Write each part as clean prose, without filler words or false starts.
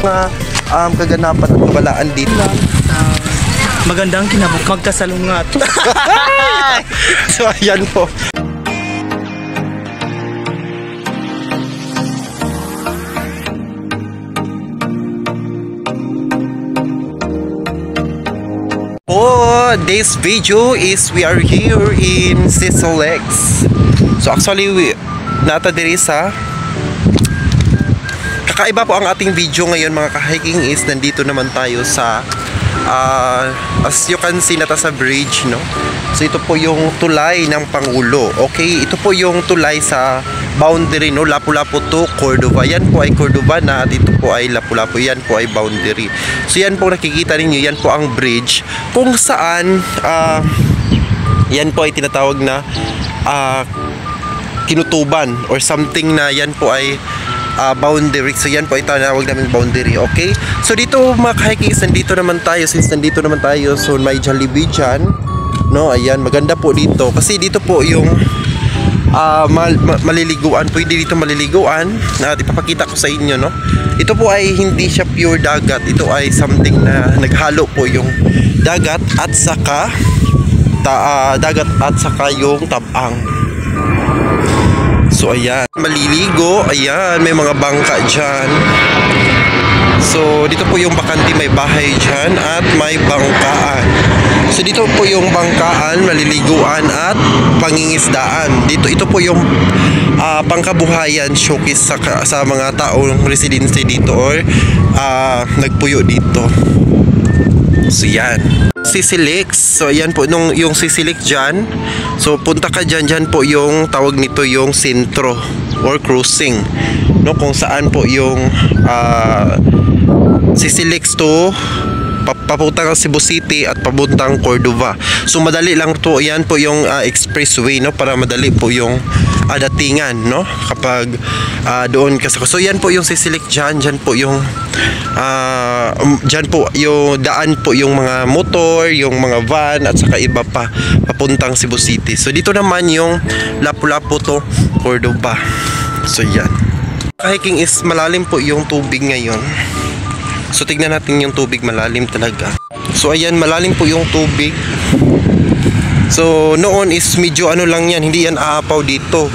mga kaganapan at kabalaan dito. Magandang kinabuk magkasalungat. So ayan po. This video is we are here in Sisolex. So actually nata diri sa kakaiba po ang ating video ngayon mga ka-hiking is nandito naman tayo sa as you can see nata sa bridge, no? So ito po yung tulay ng Pangulo. Okay, ito po yung tulay sa boundary, no? Lapu-Lapu to Cordova. Yan po ay Cordova na, dito po ay Lapu-Lapu. Yan po ay boundary. So yan po nakikita ninyo, yan po ang bridge kung saan yan po ay tinatawag na kinutuban or something na yan po ay boundary. So yan po ay tinatawag namin boundary. Okay, so dito mga ka-hikings, nandito naman tayo. Since nandito naman tayo, so may Jollibee dyan, no? Ayan, maganda po dito kasi dito po yung maliliguan. Pwede dito maliliguan na ipapakita ko sa inyo, no? Ito po ay hindi siya pure dagat. Ito ay something na naghalo po yung dagat at saka dagat at saka yung tabang. So ayan, maliligo. Ayan, may mga bangka dyan. So dito po yung bakante, may bahay dyan at may bangkaan. So dito po yung bangkaan, maliliguan at pangingisdaan. Ito po yung pangkabuhayan showcase sa mga taong residency dito or nagpuyo dito. So yan, Sisilix. So ayan po yung Sisilix dyan. So punta ka dyan po yung tawag nito yung sentro or cruising, no? Kung saan po yung Sisilix to papuntang Cebu City at papuntang Cordova. So madali lang to, yan po yung expressway, no? Para madali po yung datingan, no? Kapag doon ka sa, so yan po yung Sisilix dyan po yung dyan po yung daan po yung mga motor, yung mga van at saka iba pa papuntang Cebu City. So dito naman yung Lapu-Lapu to Cordova. So yan, hiking is malalim po yung tubig ngayon. So tignan natin yung tubig, malalim talaga. So ayan, malalim po yung tubig. So noon is medyo ano lang yan, hindi yan aapaw dito.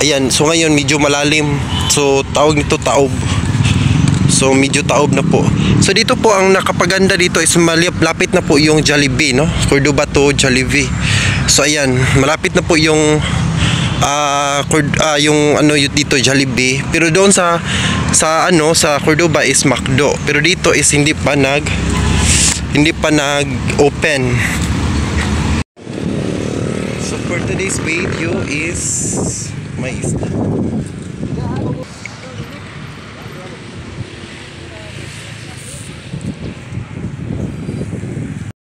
Ayan, so ngayon medyo malalim. So tawag nito taob. So medyo taob na po. So dito po ang nakapaganda dito is malapit na po yung Jollibee, no? Cordova to Jollibee. So ayan, malapit na po yung yung ano dito Jollibee. Pero doon sa Cordova is McDo. Pero dito is hindi pa nag-open. So for today's video is may isda.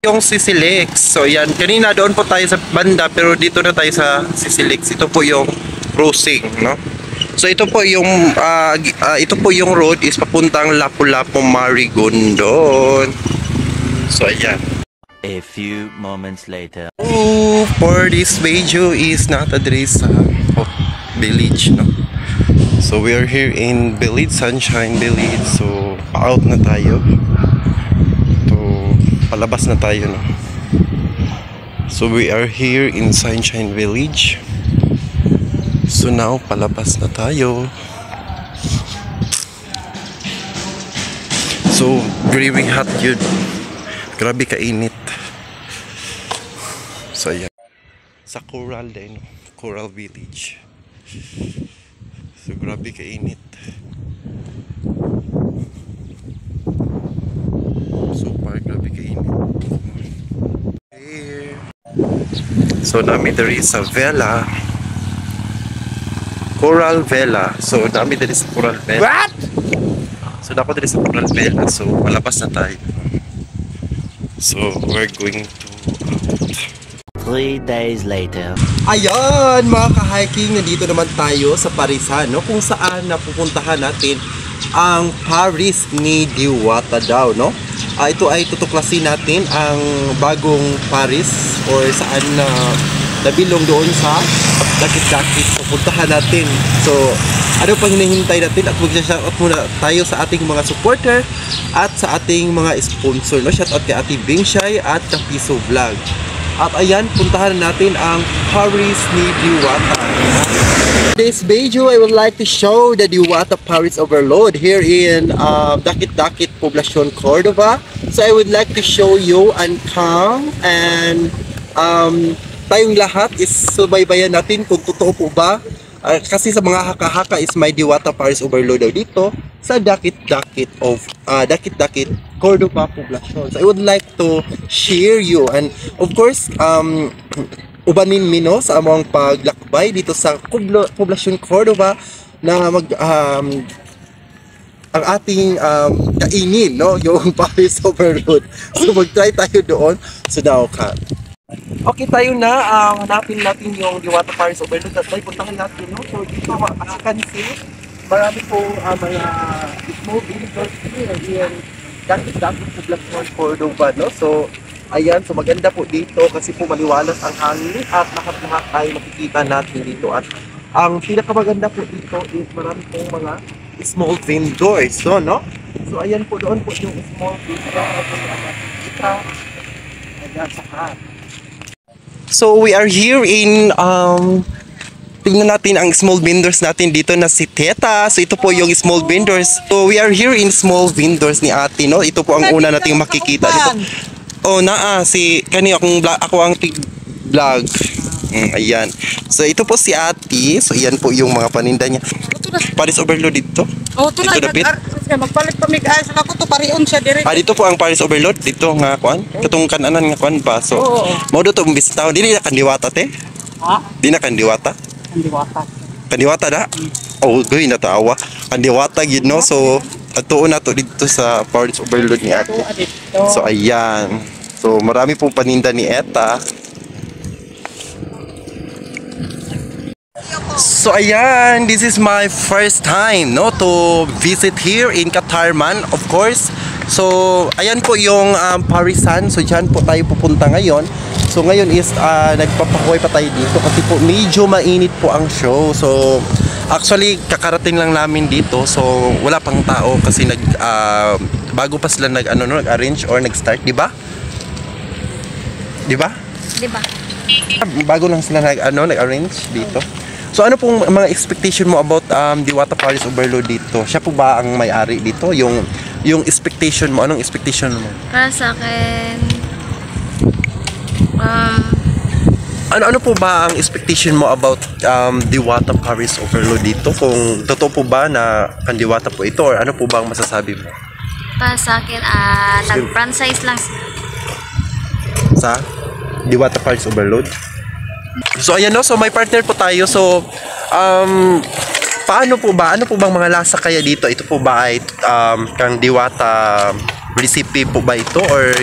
Yung Sisilix. So yan, kanina doon po tayo sa banda pero dito na tayo sa Sisilix. Ito po yung cruising, no? So ito po yung road is papuntang Lapu-Lapu Marigondon. So ayan. A few moments later. For this video is not address sa village, no? So we are here in Village, Sunshine Village. So out na tayo. Palabas na tayo, no? So we are here in Sunshine Village. So now palabas na tayo. So very hot yun. Grabe kainit. So ayan, sa Coral din, Coral Village. So grabe kainit. Grabe kainit. So nami diri sa Vela, Coral Vela. So nami diri sa Coral Vela. What? So dapat diri sa Coral Vela. So malabas na tayo. So we're going to 3 days later. Ayan mga ka-hiking, nandito naman tayo sa Parisan, no? Kung saan napupuntahan natin ang Paris ni Diwata daw, no? Ito ay tutuklasin natin ang bagong Paris or saan na nabilong doon sa Dakit-Dakit. So puntahan natin. So ano pang hinihintay natin at mag-shoutout muna tayo sa ating mga supporter at sa ating mga sponsor. No? Shoutout kay Ate Bingshay at Kapiso Vlog. At ayan, puntahan natin ang Paris ni Diwata. This video, I would like to show the Diwata Paris Overload here in Dakit-Dakit, Poblacion, Cordova. So I would like to show you and come and tayong lahat is subaybayan natin kung totoo po ba. Kasi sa mga haka-haka is may Diwata Paris Overload daw dito sa Dakit-Dakit of Dakit-Dakit, Cordova, Poblacion. So I would like to share you and of course ubanin mi no sa among paglakbay dito sa Poblacion, Cordova na ang ating kainin no yung Paris Overload. So mag-try tayo doon sa Daukat. Okay, tayo na. Hanapin natin yung Diwata Paris Overload at may puntahan natin, no? So, dito, as you can see, marami pong mga small buildings here in Dakit-Dakit, Poblacion, Cordova, no? So, ayan. So, maganda po dito kasi po maliwalas ang hangin at lahat-lahat ay makikita natin dito. At ang pinakamaganda po dito is marami pong mga small vendors, so, no? So, ayan po doon po yung small vendors na makikita. Ayan, saka. So we are here in tingnan natin ang small vendors natin dito na si Teta. So ito po yung small vendors. So we are here in small vendors ni Ate, no. Ito po ang una nating makikita dito. Oh, si ako ang vlog. Ayan. So ito po si Ate. So yan po yung mga paninda niya. Paris Overload dito. Oh, ito na magpalit pa mig sa ako to parion siya dire. Dito po ang Paris Overload dito nga kuan. Katong kananan nga kuan ba. So mao to bisitaw dili na kandiwata te. Ha? Di na kandiwata. Kandiwata da. Oh, goy natawa. Kandiwata gid no. So atuon na to dito sa Paris Overload ni Ate. So ayan. So marami pong paninda ni Eta. So ayan, this is my first time no to visit here in Katarman, of course. So ayan po yung Parisan. So diyan po tayo pupunta ngayon. So ngayon is nagpapakuhay pa tayo dito kasi po medyo mainit po ang show. So actually kakarating lang namin dito. So wala pang tao kasi bago pa sila nag-arrange or nag-start, di ba? Di ba? Di ba? Bago lang sila nag-arrange dito. So ano pong mga expectation mo about Diwata Paris Overload dito? Siya po ba ang may-ari dito? Yung expectation mo, anong expectation mo? Para sa akin, Ano po ba ang expectation mo about Diwata Paris Overload dito? Kung totoo po ba na ang Diwata po ito or ano po ba ang masasabi mo? para sa akin, nag-franchise lang. Sa Diwata Paris Overload? So ayan no, so may partner po tayo. So paano po ba? Ano po bang mga lasa kaya dito? Ito po ba ay kang Diwata recipe po ba ito or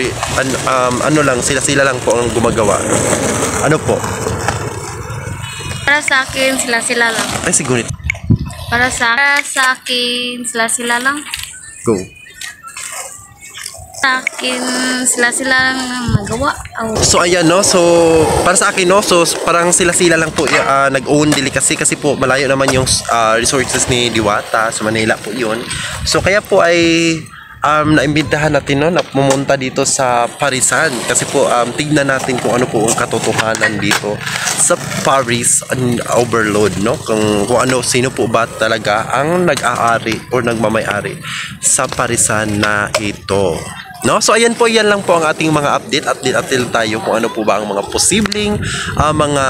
ano lang sila lang po ang gumagawa? Ano po? Para sa akin, sila lang. Ay siguro. Para sa akin, sila lang. Go. Sa akin, sila lang magawa. So ayan no, so para sa akin no, so parang sila lang po nag-own delicacy kasi po malayo naman yung resources ni Diwata sa Manila po yun. So kaya po ay naimbitahan natin no na pumunta dito sa Parisan kasi po tignan natin kung ano po ang katotohanan dito sa Paris Overload no, kung ano sino po ba talaga ang nag-aari o nagmamay-ari sa Parisan na ito. No? So ayan po, yan lang po ang ating mga update tayo kung ano po ba ang mga posibleng mga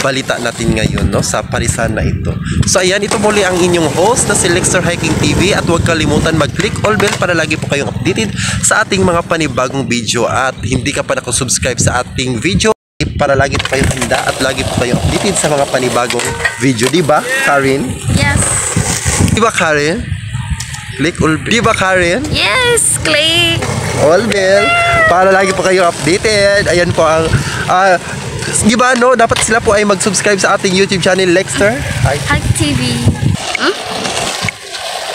balita natin ngayon no, sa Parisan na ito. So ayan, ito muli ang inyong host na si Lexter Hiking TV at huwag kalimutan mag-click all bell para lagi po kayong updated sa ating mga panibagong video at hindi ka pa nakasubscribe sa ating video para lagi po kayong handa at lagi po kayong updated sa mga panibagong video, di ba Karen? Yes. Di ba Karen? Click all bell. Di ba Karen? Yes, click. All bell para lagi po kayo updated. Ayan po ang di ba no, dapat sila po ay mag-subscribe sa ating YouTube channel Lexter Hiking TV.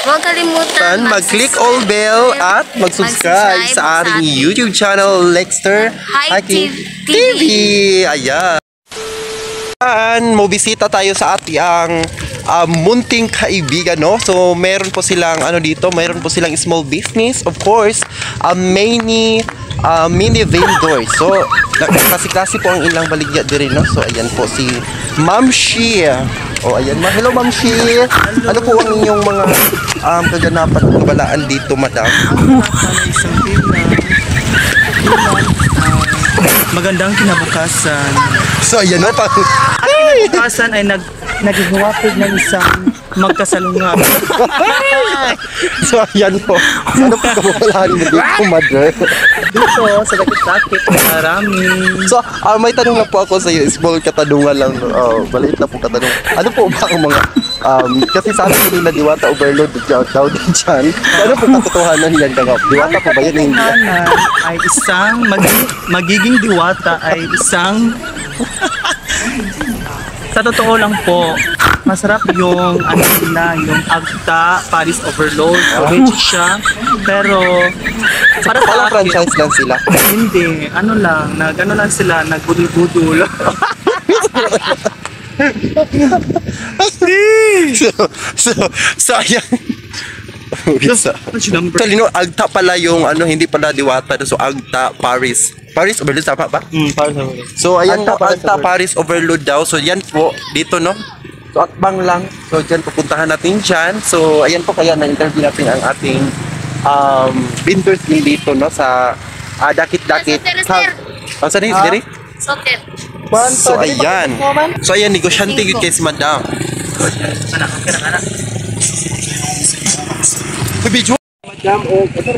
Huwag kalimutan mag-click all bell at mag-subscribe sa ating YouTube channel Lexter Hiking TV. Ayan. Mobisita tayo sa ating munting kaibigan, no? So, meron po silang dito, meron po silang small business, of course, mini vendors. So, klase-klase po ang ilang baligya diri, no? So, ayan po si Ma'am Shi. Oh, ayan, hello Ma'am Shi. Ano po ang inyong mga kaganapan at kabalaan dito, madam? Isang magandang kinabukasan. So, ayan, no? Kinabukasan ay naghihiwapig ng isang magkasalungat. So, ayan po. Ano po kababalaan mo dito, mother? Dito sa dakit-dakit, marami. So, may tanong lang po ako sa iyo. Small katanungan lang. Maliit na po katanungan. Ano po ba ang mga... kasi sabi ko nila diwata overload daw din dyan. Ano po katotohanan yan? Diwata po ba yan? Hindi. Katotohanan ay isang magiging diwata ay isang... Sa totoo lang po, masarap yung yung Agta Paris Overload. So, veggie siya. Pero, para sa Walang akin, franchise lang sila. hindi. Ano lang sila, nagbudul-budul. So, ayan. Talino, Agta pala yung hindi pala diwata. So, Agta Paris. Paris Overload, tama ba? So, ayan po, Agta Paris Overload daw. So, yan po, dito, no? So, akbang lang. So, dyan, pupuntahan natin dyan. So, ayan po, kaya na-interview natin ang ating vendors din dito, no? Sa Dakit-Dakit. Saan yung diri? Socket. So, ayan. So, ayan, negosyante yun kay si madam. Video. Madam,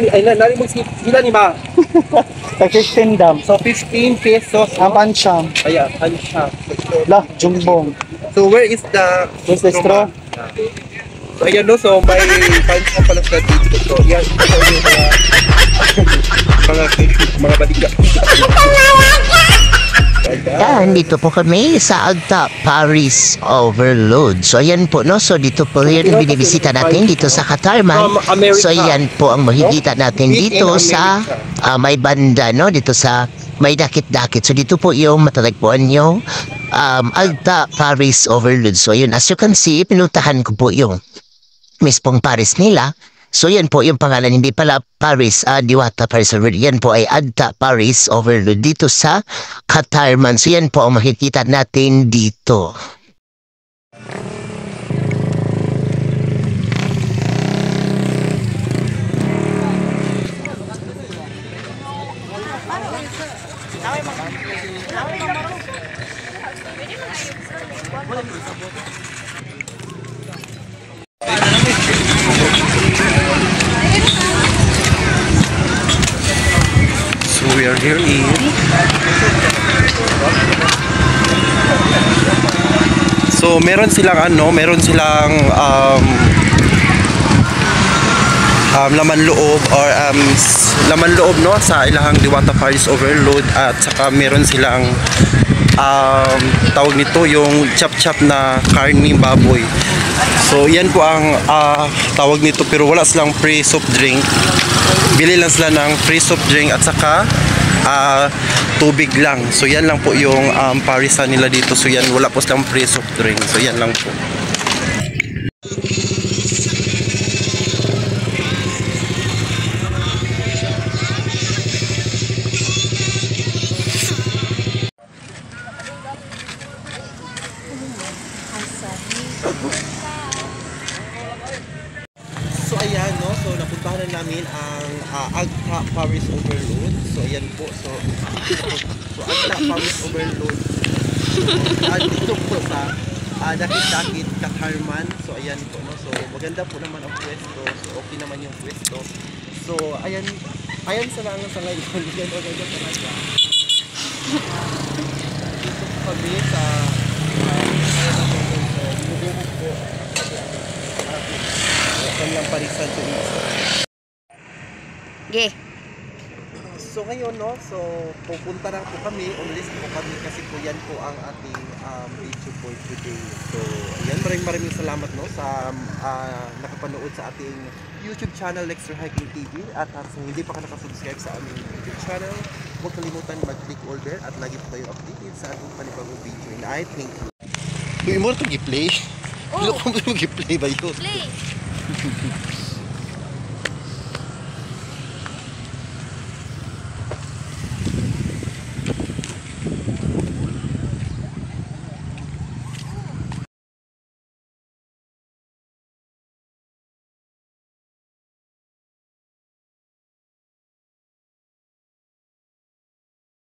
ay nari mo sila ni ba? Tag-15 dam. So, 15 pesos. Ang pansyam. Ayan, siya. Lah, jumbong. So, where is the... Where's the straw? So, ayan, no? So, may pansya pala sa dito. So, yan. So, yung mga baliga. Yan, dito po kami sa Agta Paris Overload. So, ayan po, no? So, dito po yan binibisita natin dito sa Katarman. So, ayan po ang makikita natin dito sa may banda, no? Dito sa may dakit-dakit. So, dito po yung matatagpuan yung Agta Paris Overload. So, ayun, as you can see, pinuntahan ko po yung mispong Paris nila. So, yan po yung pangalan, hindi pala Paris, Diwata Paris Overload. Yan po ay Agta Paris Overload dito sa Katarman. So, yan po ang makikita natin dito. We are here in So meron silang laman loob or laman loob, no, sa ilahang Diwata Paris Overload, at saka meron silang tawag nito yung chop-chop na karning baboy. So yan po ang tawag nito, pero wala silang free soft drink. Bili lang sila ng free soft drink at saka tubig lang. So yan lang po yung parisan nila dito. So yan, wala po silang free soft drink. So yan lang po. So ayan, no, so napuntahan na namin ang Agta Paris Overload. So ayan po, so Agta Paris Overload. Dito po sa Dakit-Dakit, Katarman. So ayan po, no, so maganda po naman ang pwesto. So okay naman yung pwesto. So ayan sa lang sa ngayon. Maganda talaga. Dito po kami sa Bubuk po. Kanyang parisan to isa. Okay. So ngayon, no, so pupunta lang po kami, umalis po kami kasi po yan po ang ating video for today. So ayan, maraming salamat, no, sa nakapanood sa ating YouTube channel Lexter Hiking TV, at kung hindi pa ka nakasubscribe sa aming YouTube channel, huwag kalimutan mag-click all bell at lagi po kayo updated sa ating panibagong video, and I thank you. Uy, mo ito gi-play. Oh. Dilo ko mo gi-play ba yun? Play.